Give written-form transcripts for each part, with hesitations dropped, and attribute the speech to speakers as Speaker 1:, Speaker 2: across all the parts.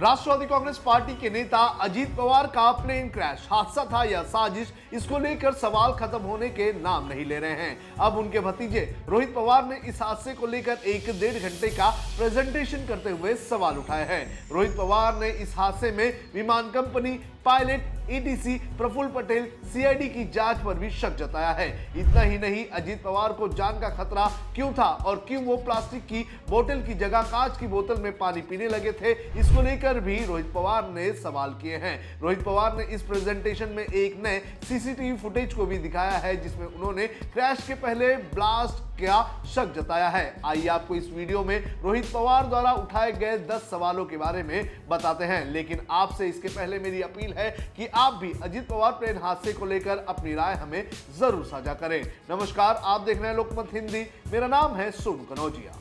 Speaker 1: राष्ट्रवादी Congress party के नेता अजीत पवार का प्लेन क्रैश हादसा था या साजिश, इसको लेकर सवाल खत्म होने के नाम नहीं ले रहे हैं। अब उनके भतीजे रोहित पवार ने इस हादसे को लेकर 1-1.5 घंटे का प्रेजेंटेशन करते हुए सवाल उठाए हैं। रोहित पवार ने इस हादसे में विमान company, pilot, ETC Praful Patel, CID की जांच पर भी शक जताया है। इतना ही नहीं, अजीत पवार को जान का खतरा क्यों था और क्यों वो प्लास्टिक की बोतल की जगह कांच की बोतल में पानी पीने लगे थे, इसको लेकर भी रोहित पवार ने सवाल किए हैं। रोहित पवार ने इस प्रेजेंटेशन में एक नए सीसीटीवी फुटेज को भी दिखाया है, जिसमें उन्होंने क्रैश के पहले ब्लास्ट का शक जताया है। आइए आपको इस वीडियो में रोहित पवार द्वारा उठाए गए 10 सवालों के बारे में बताते हैं, लेकिन आपसे इसके पहले मेरी अपील है कि आप भी अजीत पवार प्लेन हादसे को लेकर अपनी राय हमें जरूर साझा करें। नमस्कार, आप देख रहे हैं लोकमत हिंदी, मेरा नाम है सोनू कनौजिया।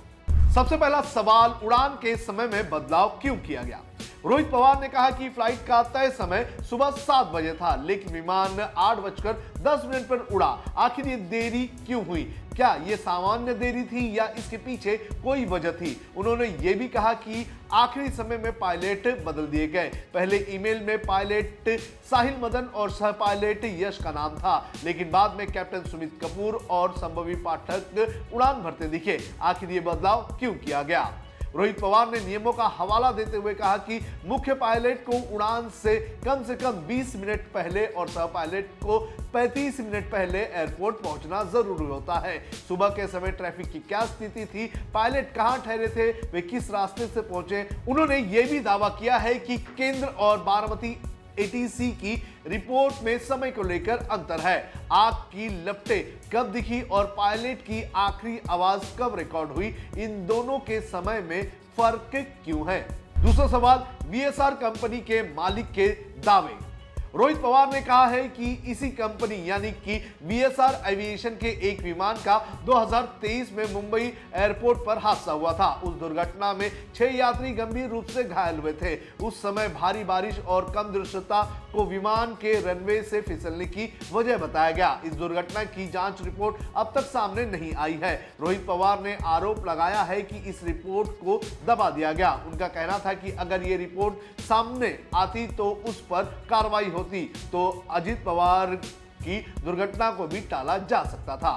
Speaker 1: सबसे पहला सवाल, उड़ान के समय में बदलाव क्यों किया गया? रोहित पवार ने कहा कि फ्लाइट का तय समय सुबह 7 बजे था, लेकिन विमान 8:10 पर उड़ा। आखिर ये देरी क्यों हुई? क्या ये सामान्य देरी थी या इसके पीछे कोई वजह थी? उन्होंने ये भी कहा कि आखिरी समय में पायलट बदल दिए गए। पहले ईमेल में पायलट साहिल मदन और सह पायलट यश का नाम था, लेकिन बाद में कैप्टन सुमित कपूर और संभवी पाठक उड़ान भरते दिखे। आखिर ये बदलाव क्यों किया गया? रोहित पवार ने नियमों का हवाला देते हुए कहा कि मुख्य पायलट को उड़ान से कम 20 मिनट पहले और सह पायलट को 35 मिनट पहले एयरपोर्ट पहुंचना जरूरी होता है। सुबह के समय ट्रैफिक की क्या स्थिति थी, पायलट कहां ठहरे थे, वे किस रास्ते से पहुंचे? उन्होंने ये भी दावा किया है कि केंद्र और बारामती एटीसी की रिपोर्ट में समय को लेकर अंतर है। आग की लपटें कब दिखी और पायलट की आखिरी आवाज कब रिकॉर्ड हुई, इन दोनों के समय में फर्क क्यों है? दूसरा सवाल, वीएसआर कंपनी के मालिक के दावे। रोहित पवार ने कहा है कि इसी कंपनी यानी कि वीएसआर एविएशन के एक विमान का 2023 में मुंबई एयरपोर्ट पर हादसा हुआ था। उस दुर्घटना में 6 यात्री गंभीर रूप से घायल हुए थे। उस समय भारी बारिश और कम दृश्यता को विमान के रनवे से फिसलने की वजह बताया गया। इस दुर्घटना की जांच रिपोर्ट अब तक सामने नहीं आई है। रोहित पवार ने आरोप लगाया है कि इस रिपोर्ट को दबा दिया गया। उनका कहना था कि अगर ये रिपोर्ट सामने आती तो उस पर कार्रवाई होती तो अजीत पवार की दुर्घटना को भी टाला जा सकता था।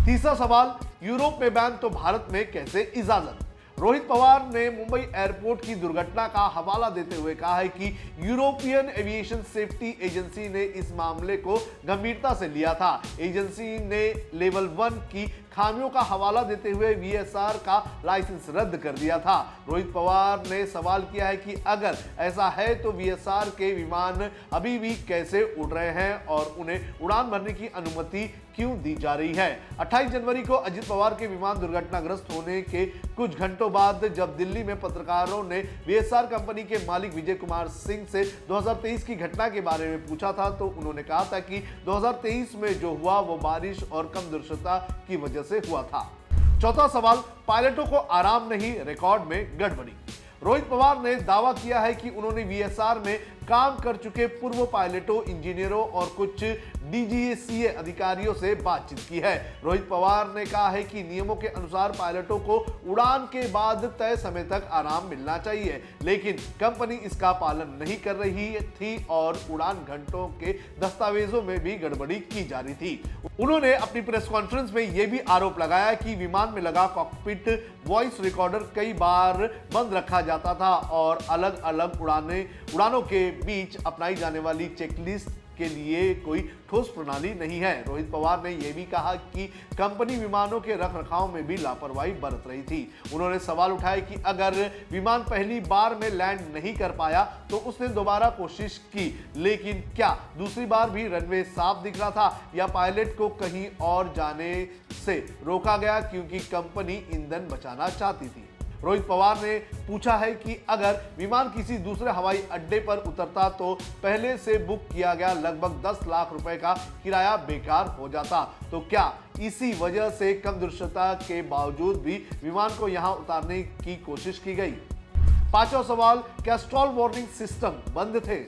Speaker 1: तीसरा सवाल, यूरोप में बैन तो भारत में कैसे इजाजत? रोहित पवार ने मुंबई एयरपोर्ट की दुर्घटना का हवाला देते हुए कहा है कि यूरोपियन एविएशन सेफ्टी एजेंसी ने इस मामले को गंभीरता से लिया था। एजेंसी ने लेवल 1 की खामियों का हवाला देते हुए वीएसआर का लाइसेंस रद्द कर दिया था। रोहित पवार ने सवाल किया है कि अगर ऐसा है तो वीएसआर के विमान अभी भी कैसे उड़ रहे हैं और उन्हें उड़ान भरने की अनुमति क्यों दी जा रही है? 28 जनवरी को अजीत पवार के विमान दुर्घटनाग्रस्त होने के कुछ घंटों बाद जब दिल्ली में पत्रकारों ने वीएसआर कंपनी के मालिक विजय कुमार सिंह से 2023 की घटना के बारे में पूछा था, तो उन्होंने कहा था कि 2023 में जो हुआ वो बारिश और कम दृश्यता की वजह से हुआ था। चौथा सवाल, पायलटों को आराम नहीं, रिकॉर्ड में गड़बड़ी। रोहित पवार ने दावा किया है कि उन्होंने वीएसआर में काम कर चुके पूर्व पायलटों, इंजीनियरों और कुछ डीजीसीए अधिकारियों से बातचीत की है। रोहित पवार ने कहा है कि नियमों के अनुसार पायलटों को उड़ान के बाद तय समय तक आराम मिलना चाहिए, लेकिन कंपनी इसका पालन नहीं कर रही थी और उड़ान घंटों के दस्तावेजों में भी गड़बड़ी की जा रही थी। उन्होंने अपनी प्रेस कॉन्फ्रेंस में यह भी आरोप लगाया कि विमान में लगा कॉकपिट वॉइस रिकॉर्डर कई बार बंद रखा जाता था और अलग अलग उड़ानों के बीच अपनाई जाने वाली चेकलिस्ट के लिए कोई ठोस प्रणाली नहीं है। रोहित पवार ने यह भी कहा कि कंपनी विमानों के रखरखाव में भी लापरवाही बरत रही थी। उन्होंने सवाल उठाया कि अगर विमान पहली बार में लैंड नहीं कर पाया तो उसने दोबारा कोशिश की, लेकिन क्या दूसरी बार भी रनवे साफ दिख रहा था या पायलट को कहीं और जाने से रोका गया क्योंकि कंपनी ईंधन बचाना चाहती थी? रोहित पवार ने पूछा है कि अगर विमान किसी दूसरे हवाई अड्डे पर उतरता तो पहले से बुक किया गया लगभग 10 लाख रुपए का किराया बेकार हो जाता, तो क्या इसी वजह से कम दृश्यता के बावजूद भी विमान को यहां उतारने की कोशिश की गई? पांचवा सवाल, क्या स्टॉल वार्निंग सिस्टम बंद थे?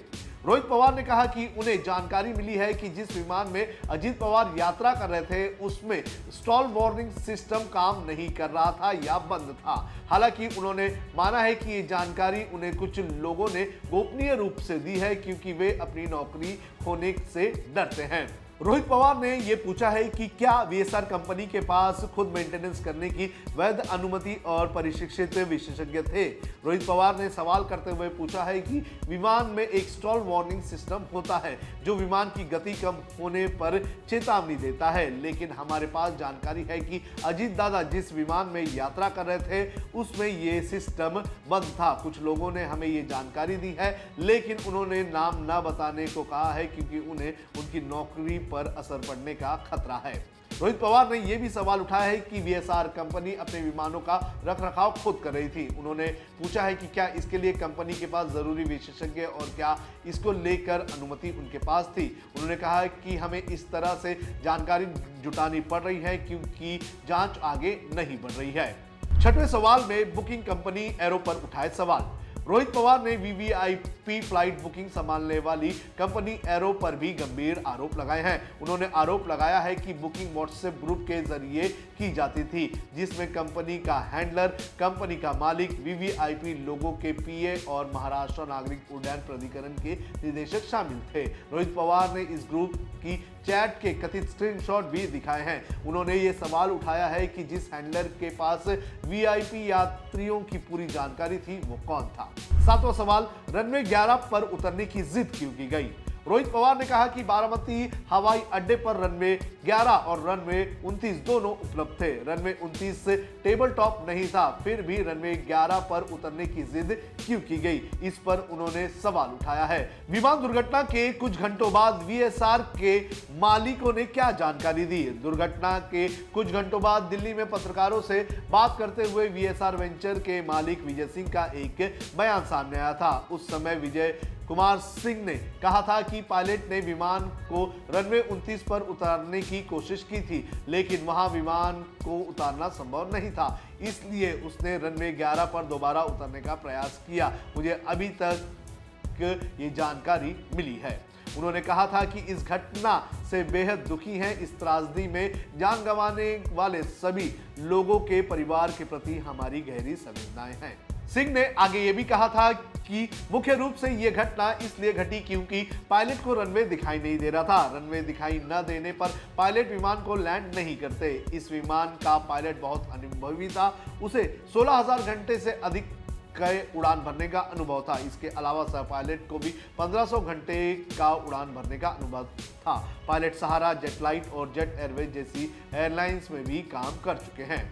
Speaker 1: रोहित पवार ने कहा कि उन्हें जानकारी मिली है कि जिस विमान में अजीत पवार यात्रा कर रहे थे उसमें स्टॉल वार्निंग सिस्टम काम नहीं कर रहा था या बंद था। हालांकि उन्होंने माना है कि ये जानकारी उन्हें कुछ लोगों ने गोपनीय रूप से दी है क्योंकि वे अपनी नौकरी खोने से डरते हैं। रोहित पवार ने यह पूछा है कि क्या वीएसआर कंपनी के पास खुद मेंटेनेंस करने की वैध अनुमति और प्रशिक्षित विशेषज्ञ थे। रोहित पवार ने सवाल करते हुए पूछा है कि विमान में एक स्टॉल वार्निंग सिस्टम होता है जो विमान की गति कम होने पर चेतावनी देता है, लेकिन हमारे पास जानकारी है कि अजीत दादा जिस विमान में यात्रा कर रहे थे उसमें ये सिस्टम बंद था। कुछ लोगों ने हमें ये जानकारी दी है, लेकिन उन्होंने नाम न बताने को कहा है क्योंकि उन्हें उनकी नौकरी पर असर पड़ने का खतरा है। रोहित पवार ने यह भी सवाल उठाया है कि वीएसआर कंपनी अपने विमानों का रखरखाव खुद कर रही थी। उन्होंने पूछा है कि क्या इसके लिए कंपनी के पास जरूरी विशेषज्ञ और क्या इसको लेकर अनुमति उनके पास थी। उन्होंने कहा कि हमें इस तरह से जानकारी जुटानी पड़ रही है क्योंकि जांच आगे नहीं बढ़ रही है। छठवें सवाल में बुकिंग कंपनी एरो पर उठाए सवाल। रोहित पवार ने वीवीआईपी फ्लाइट बुकिंग संभालने वाली कंपनी एरो पर भी गंभीर आरोप लगाए हैं। उन्होंने आरोप लगाया है कि बुकिंग व्हाट्सएप ग्रुप के जरिए की जाती थी जिसमें कंपनी का हैंडलर, कंपनी का मालिक, वीवीआईपी लोगों के पीए और महाराष्ट्र नागरिक उड्डयन प्राधिकरण के निदेशक शामिल थे। रोहित पवार ने इस ग्रुप की चैट के कथित स्क्रीनशॉट भी दिखाए हैं। उन्होंने ये सवाल उठाया है कि जिस हैंडलर के पास वीआईपी यात्रियों की पूरी जानकारी थी वो कौन था। सातवां सवाल, रनवे 11 पर उतरने की जिद क्यों की गई। रोहित पवार ने कहा कि बारामती हवाई अड्डे पर रनवे 11 और रनवे 29 दोनों उपलब्ध थे। रनवे 29 टेबल टॉप नहीं था, फिर भी रनवे 11 पर उतरने की जिद क्यों की गई, इस पर उन्होंने सवाल उठाया है। विमान दुर्घटना के कुछ घंटों बाद वीएसआर के मालिकों ने क्या जानकारी दी। दुर्घटना के कुछ घंटों बाद दिल्ली में पत्रकारों से बात करते हुए वीएसआर वेंचर के मालिक विजय सिंह का एक बयान सामने आया था। उस समय विजय कुमार सिंह ने कहा था कि पायलट ने विमान को रनवे 29 पर उतारने की कोशिश की थी, लेकिन वहां विमान को उतारना संभव नहीं था, इसलिए उसने रनवे 11 पर दोबारा उतरने का प्रयास किया। मुझे अभी तक ये जानकारी मिली है। उन्होंने कहा था कि इस घटना से बेहद दुखी हैं। इस त्रासदी में जान गंवाने वाले सभी लोगों के परिवार के प्रति हमारी गहरी संवेदनाएं हैं। सिंह ने आगे ये भी कहा था कि मुख्य रूप से ये घटना इसलिए घटी क्योंकि पायलट को रनवे दिखाई नहीं दे रहा था। रनवे दिखाई न देने पर पायलट विमान को लैंड नहीं करते। इस विमान का पायलट बहुत अनुभवी था, उसे 16,000 घंटे से अधिक के उड़ान भरने का अनुभव था। इसके अलावा सह पायलट को भी 1500 घंटे का उड़ान भरने का अनुभव था। पायलट सहारा, जेटलाइट और जेट एयरवेज जैसी एयरलाइंस में भी काम कर चुके हैं।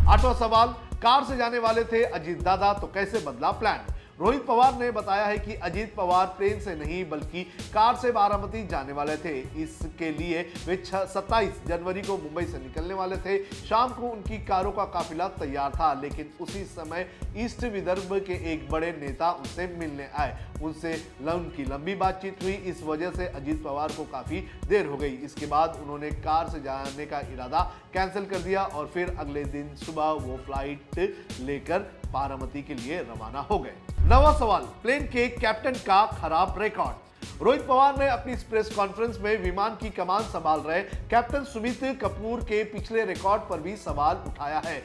Speaker 1: आठवां सवाल, कार से जाने वाले थे अजीत दादा तो कैसे बदला प्लान। रोहित पवार ने बताया है कि अजीत पवार ट्रेन से नहीं बल्कि कार से बारामती जाने वाले थे। इसके लिए वे 27 जनवरी को मुंबई से निकलने वाले थे। शाम को उनकी कारों का काफिला तैयार था, लेकिन उसी समय ईस्ट विदर्भ के एक बड़े नेता उनसे मिलने आए। उनसे उनकी लंबी बातचीत हुई, इस वजह से अजीत पवार को काफी देर हो गई। इसके बाद उन्होंने कार से जाने का इरादा कैंसिल कर दिया और फिर अगले दिन सुबह वो फ्लाइट लेकर बारामती के लिए रवाना हो गए। नवा सवाल, प्लेन के कैप्टन का खराब रिकॉर्ड। रोहित पवार ने अपनी इस प्रेस कॉन्फ्रेंस में विमान की कमान संभाल रहे कैप्टन सुमित कपूर के पिछले रिकॉर्ड पर भी सवाल उठाया है।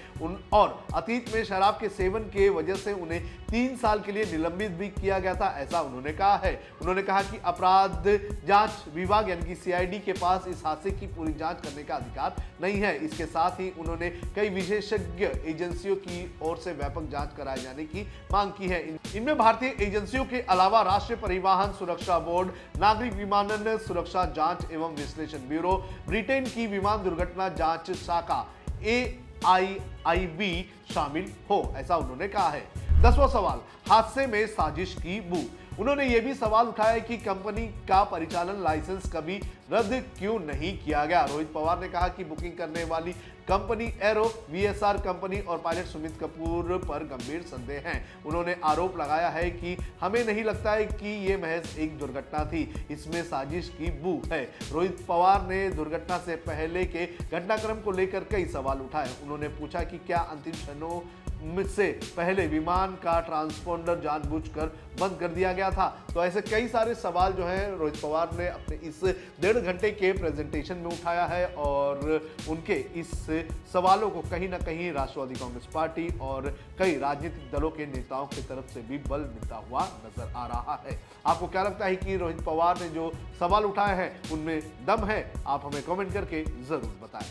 Speaker 1: और अतीत में शराब के सेवन के वजह से उन्हें 3 साल के लिए निलंबित भी किया गया था, ऐसा उन्होंने कहा है। उन्होंने कहा कि अपराध जांच विभाग यानी कि सीआईडी के पास इस हादसे की पूरी जांच करने का अधिकार नहीं है। इसके साथ ही उन्होंने कई विशेषज्ञ एजेंसियों की ओर से व्यापक जांच कराए जाने की मांग की है। इनमें भारतीय एजेंसियों के अलावा राष्ट्रीय परिवहन सुरक्षा बोर्ड, नागरिक विमानन सुरक्षा जांच एवं विश्लेषण ब्यूरो, ब्रिटेन की विमान दुर्घटना जांच शाखा AIIB शामिल हो, ऐसा उन्होंने कहा है। 10वां सवाल, हादसे में साजिश की बू। उन्होंने यह भी सवाल उठाया कि कंपनी का परिचालन लाइसेंस कभी रद्द क्यों नहीं किया गया। रोहित पवार ने कहा कि बुकिंग करने वाली कंपनी एरो, वीएसआर कंपनी और पायलट सुमित कपूर पर गंभीर संदेह हैं। उन्होंने आरोप लगाया है कि हमें नहीं लगता है कि ये महज एक दुर्घटना थी, इसमें साजिश की बू है। रोहित पवार ने दुर्घटना से पहले के घटनाक्रम को लेकर कई सवाल उठाए। उन्होंने पूछा कि क्या अंतिम क्षणों से पहले विमान का ट्रांसपोंडर जानबूझकर बंद कर दिया गया था। तो ऐसे कई सारे सवाल जो है रोहित पवार ने अपने इस 1.5 घंटे के प्रेजेंटेशन में उठाया है और उनके इस सवालों को कहीं ना कहीं राष्ट्रवादी कांग्रेस पार्टी और कई राजनीतिक दलों के नेताओं की तरफ से भी बल मिलता हुआ नजर आ रहा है। आपको क्या लगता है कि रोहित पवार ने जो सवाल उठाए हैं उनमें दम है? आप हमें कमेंट करके जरूर बताएं।